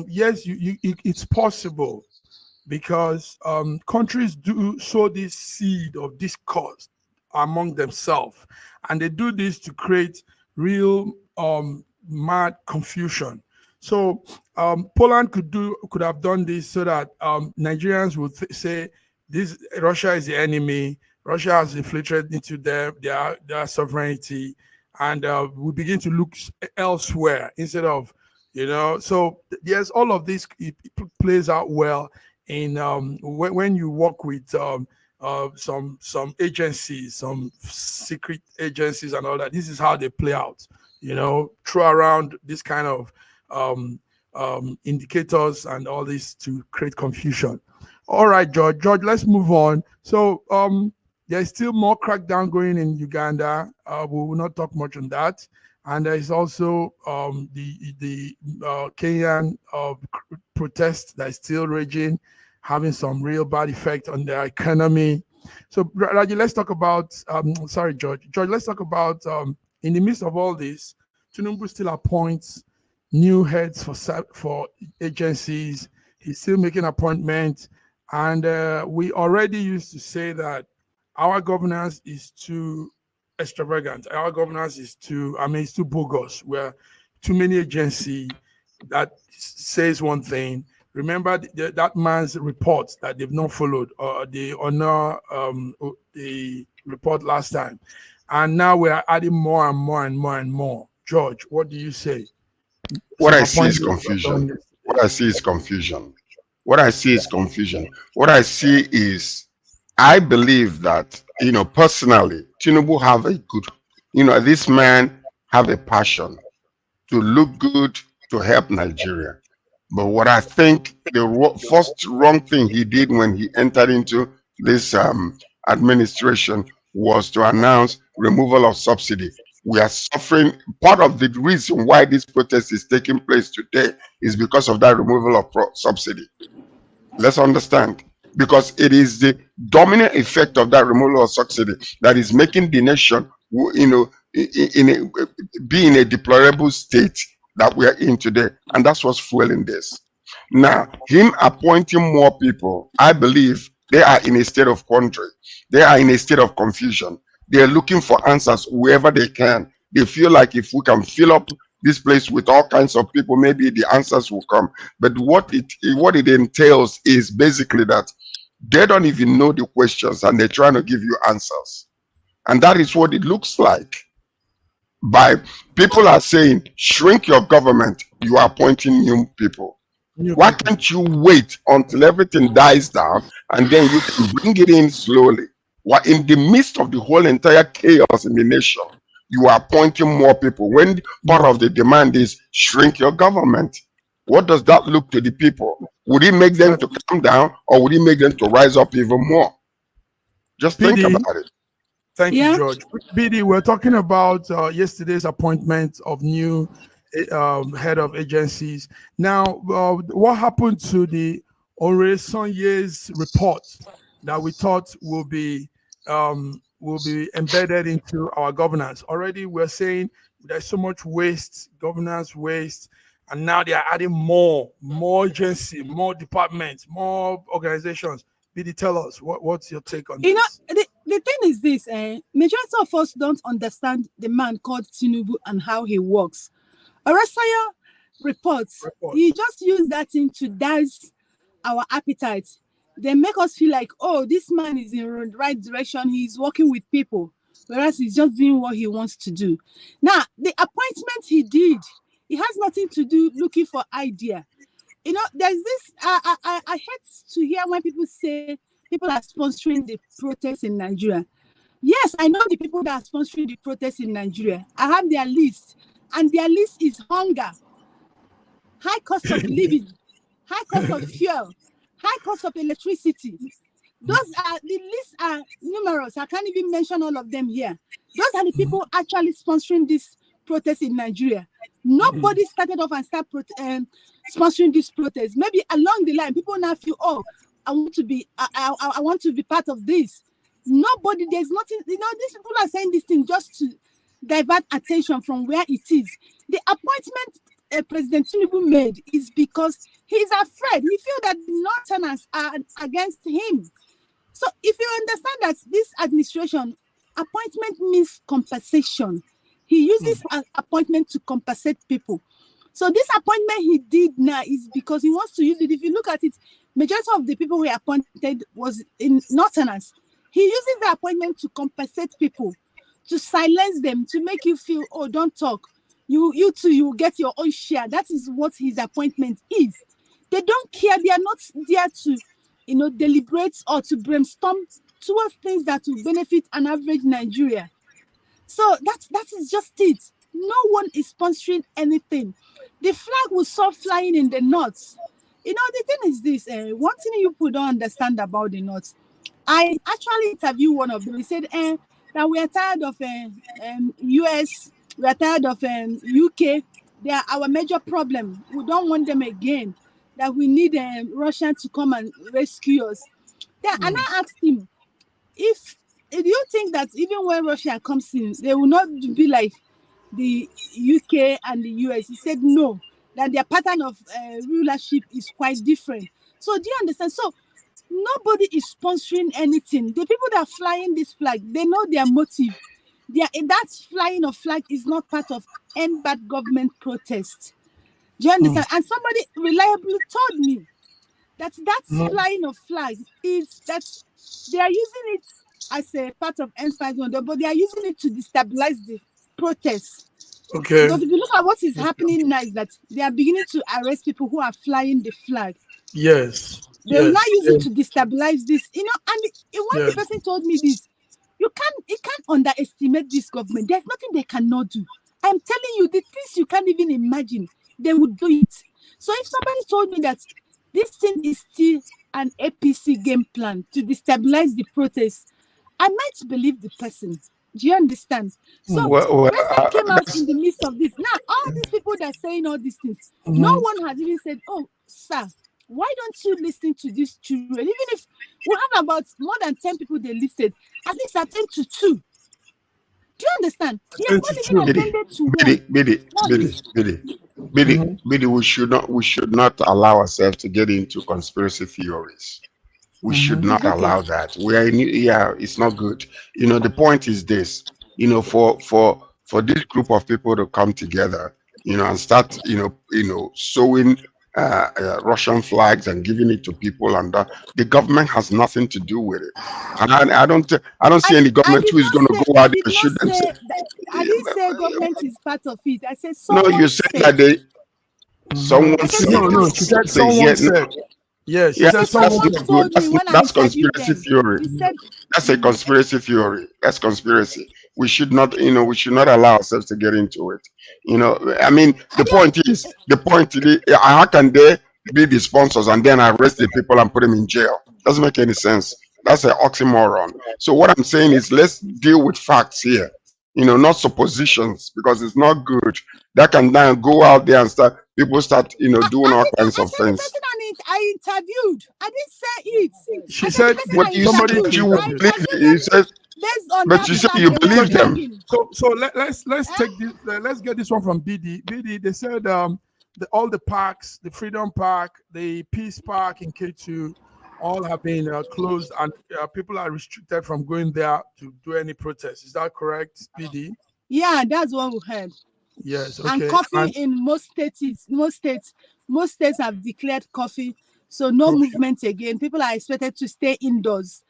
Yes, it's possible, because countries do sow this seed of discourse among themselves, and they do this to create real mad confusion. So Poland could have done this so that Nigerians would say this Russia is the enemy. Russia has infiltrated into their sovereignty, and we begin to look elsewhere instead of, So yes, all of this it plays out well in when you work with some agencies, some secret agencies, and all that. This is how they play out. Throw around this kind of indicators and all this to create confusion. All right, George, let's move on. So there's still more crackdown going in Uganda. We will not talk much on that. And there is also the Kenyan protest that is still raging, having some real bad effect on their economy. So Raji, let's talk about, George. George, let's talk about, in the midst of all this, Tinubu still appoints new heads for agencies. He's still making appointments. And we already used to say that our governance is too extravagant. Our governance is too bogus. We're too many agencies that says one thing. Remember that man's report that they've not followed, the honor the report last time. and now we are adding more and more and more and more. George, what do you say?
What
Some
I see is
appointments were done
confusion.
yesterday.
What I see is confusion. What I see is confusion. What I see is, I believe that, personally, Tinubu have a good, this man have a passion to look good, to help Nigeria. But what I think the first wrong thing he did when he entered into this administration was to announce removal of subsidy. We are suffering. Part of the reason why this protest is taking place today is because of that removal of subsidy. Let's understand, because it is the dominant effect of that removal of subsidy that is making the nation, be in a deplorable state that we are in today, and that's what's fueling this. Now, him appointing more people, I believe they are in a state of quandary. They are in a state of confusion. They are looking for answers wherever they can. They feel like if we can fill up this place with all kinds of people, maybe the answers will come. But what it entails is basically that they don't even know the questions and they're trying to give you answers. And that is what it looks like. By people are saying, shrink your government, you are appointing new people. Why can't you wait until everything dies down and then you can bring it in slowly? While in the midst of the whole entire chaos in the nation, you are appointing more people when part of the demand is shrink your government. What does that look to the people? Would it make them to calm down, or would it make them to rise up even more? Just think about it.
Thank you, George. BD, we're talking about yesterday's appointment of new head of agencies. Now, what happened to the Oresonye's report that we thought will be embedded into our governance? Already, we're saying there's so much waste, governance waste, and now they are adding more agency, more departments, more organizations. BD, tell us what's your take on this?
The thing is this: majority of us don't understand the man called Tinubu and how he works. Oresanya reports, he just used that thing to daze our appetite. They make us feel like, oh, this man is in the right direction. He's working with people, whereas he's just doing what he wants to do. Now, the appointment he did, it has nothing to do looking for idea. There's this, I hate to hear when people say people are sponsoring the protests in Nigeria. Yes, I know the people that are sponsoring the protests in Nigeria. I have their list, and their list is hunger, high cost of living, high cost of fuel, high cost of electricity. The lists are numerous. I can't even mention all of them here. Those are the people actually sponsoring this protest in Nigeria. Nobody started off and started sponsoring this protest. Maybe along the line, people now feel, oh, I want to be part of this. Nobody, there's nothing, these people are saying this thing just to divert attention from where it is. The appointment President Tinubu made is because he's afraid. He feels that the Northerners are against him. So if you understand that this administration, appointment means compensation. He uses an appointment to compensate people. So this appointment he did now is because he wants to use it. If you look at it, majority of the people he appointed was in Northerners. He uses the appointment to compensate people, to silence them, to make you feel, oh, don't talk. You too, you get your own share. That is what his appointment is. They don't care. They are not there to, deliberate or to brainstorm towards things that will benefit an average Nigeria. So that is just it. No one is sponsoring anything. The flag will stop flying in the north. The thing is this, one thing you people don't understand about the north. I actually interviewed one of them. He said that we are tired of US, we are tired of UK. They are our major problem. We don't want them again. That we need Russia to come and rescue us. Yeah, and I asked him, if do you think that even when Russia comes in, they will not be like the UK and the US? He said no, that their pattern of rulership is quite different. So do you understand? So nobody is sponsoring anything. The people that are flying this flag, they know their motive. That flying of flag is not part of any bad government protest. Do you understand? And somebody reliably told me that flying of flag is that they are using it as a part of N5, but they are using it to destabilize the protests.
Okay.
Because if you look at what is happening now, is that they are beginning to arrest people who are flying the flag.
Yes.
They will
yes.
not use it to destabilize this, and when the person told me this, you can't underestimate this government. There's nothing they cannot do. I'm telling you, the things you can't even imagine, they would do it. So if somebody told me that this thing is still an APC game plan to destabilize the protests, I might believe the person. Do you understand? So President came out in the midst of this. Now, all these people that are saying all these things, no one has even said, "Oh, sir, why don't you listen to these children?" Even if we have about more than 10 people they listed, at least attend to 2. Do you understand? He has not even attended to one.
Biddy, we should not allow ourselves to get into conspiracy theories. We should not allow that. We are it's not good. The point is this, for this group of people to come together, and start, sowing Russian flags and giving it to people, and the government has nothing to do with it. And I don't see any government who is going to go out there and shoot them.
I didn't say government is part of it. I said
no. You said that someone said.
No, she said someone said. Yes,
that's good. That's conspiracy theory. That's a conspiracy theory. That's conspiracy. We should not, allow ourselves to get into it. I mean, the point is, how can they be the sponsors and then arrest the people and put them in jail? Doesn't make any sense. That's an oxymoron. So what I'm saying is, let's deal with facts here. Not suppositions, because it's not good. That can then go out there and people start, doing all kinds of things.
I interviewed. I didn't say it.
She said,
"What you said you would believe it." You said, but you said you believe them.
So let's take this. Let's get this one from BD. BD, they said all the parks, the Freedom Park, the Peace Park in K2, all have been closed, and people are restricted from going there to do any protests. Is that correct, BD?
Yeah, that's what we heard.
Yes, okay.
And coffee in most states have declared coffee, so no movement again. People are expected to stay indoors.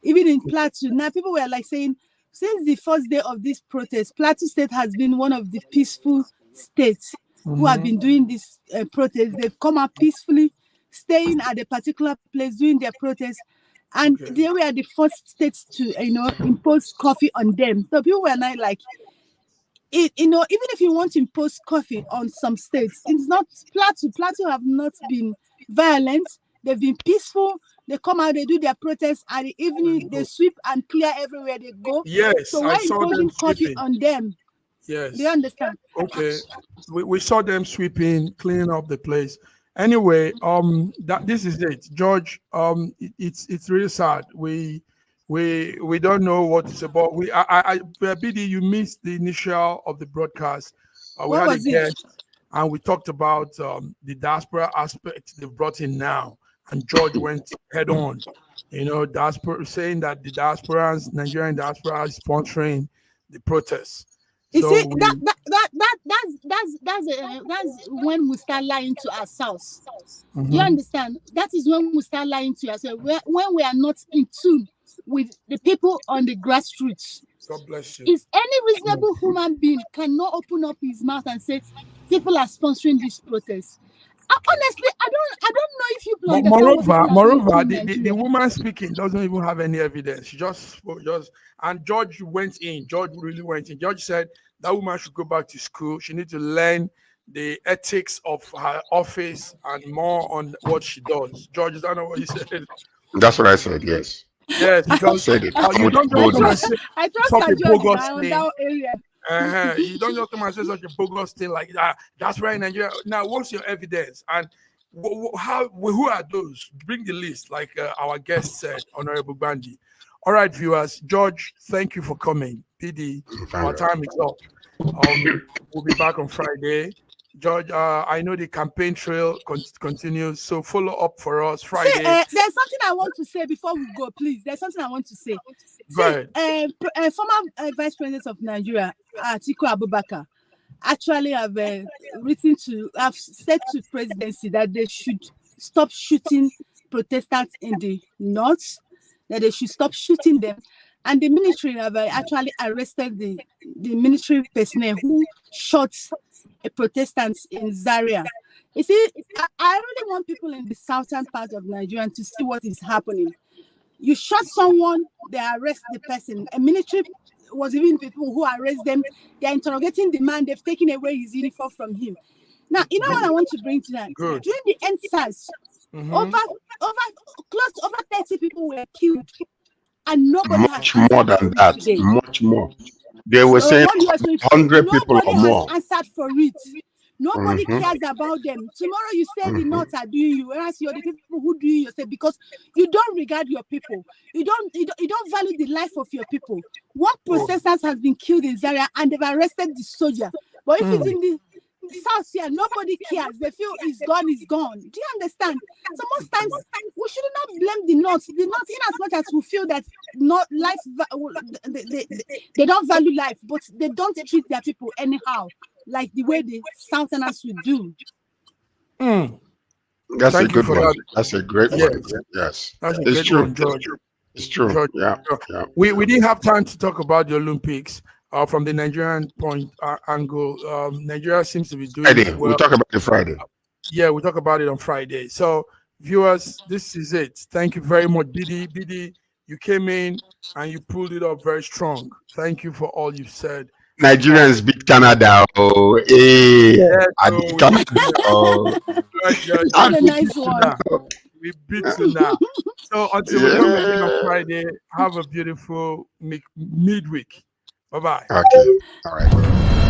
Even in Plateau, now people were like saying, since the first day of this protest, Plateau State has been one of the peaceful states who have been doing this protest. They've come out peacefully, staying at a particular place, doing their protest, and they were the first states to, impose coffee on them. So people were not like, even if you want to impose coffee on some states, it's not Plateau. Plateau have not been violent. They've been peaceful. They come out, they do their protests. At the evening, they sweep and clear everywhere they go.
Yes,
so why imposing coffee on them?
Yes.
Do you understand?
Okay. We saw them sweeping, cleaning up the place. Anyway, this is it, George. It's really sad. We don't know what it's about. BD, you missed the initial of the broadcast. We had a guest, and we talked about the diaspora aspect they've brought in now. And George went head on, diaspora, saying that the diasporans, Nigerian diaspora, is sponsoring the protests.
You see, that's when we start lying to ourselves. Do you understand? That is when we start lying to ourselves. When we are not in tune with the people on the grassroots.
God bless you.
Is any reasonable human being cannot open up his mouth and say people are sponsoring this protest? Honestly, I don't know if you understand.
Moreover, the woman speaking doesn't even have any evidence. She just and George went in. George really went in. George said that woman should go back to school. She needs to learn the ethics of her office and more on what she does. George, is that not what you said?
That's what I said. Yes.
Yes, because
said it.
You don't just
I trust that George in that area.
You don't just come and say such a bogus thing like that. That's right, Nigeria. Now, what's your evidence? And who are those? Bring the list, like our guest said, Honorable Bandi. All right, viewers. George, thank you for coming. PD, our time is up. We'll be back on Friday. George, I know the campaign trail continues, so follow up for us Friday.
See, there's something I want to say before we go, please. There's something I want to say.
Right.
Former Vice President of Nigeria, Atiku Abubakar, actually have said to presidency that they should stop shooting protesters in the north, that they should stop shooting them, And the military have actually arrested the military personnel who shot a Protestant in Zaria. You see, I really want people in the southern part of Nigeria to see what is happening. You shot someone, they arrest the person. A military was even people who arrest them. They're interrogating the man. They've taken away his uniform from him. Now, you know what I want to bring to that?
Good.
During the NSAS, over close to over 30 people were killed, and nobody
Much
has
more
answered
than
for
that.
it today.
Much more. They were saying
What you are saying,
100 people
nobody
or more.
has answered for it. Nobody cares about them. Tomorrow you say the North are doing you, whereas you're the people who do yourself because you don't regard your people. You don't value the life of your people. One processor has been killed in Zaria and they've arrested the soldier. But if it's in the South here, nobody cares. They feel it's gone, it's gone. Do you understand? So most times we should not blame the North. The North, in as much as we feel that not life, they don't value life, but they don't treat their people anyhow, like the way the Southerners would do.
That's
Thank
a good one.
that.
That's a great one. Yes.
That's a
It's
great
true.
one, George.
It's true.
George,
Yeah. Yeah.
We didn't have time to talk about the Olympics from the Nigerian point angle. Nigeria seems to be doing
Friday.
well.
We'll talk about it Friday.
Yeah, we'll talk about it on Friday. So, viewers, this is it. Thank you very much, Bidi. Bidi, you came in and you pulled it up very strong. Thank you for all you've said.
Nigerians beat Canada. Oh, I beat Canada. Oh,
a nice one.
We beat you now. So until we come again on Friday, have a beautiful midweek. Bye-bye.
Okay. All right.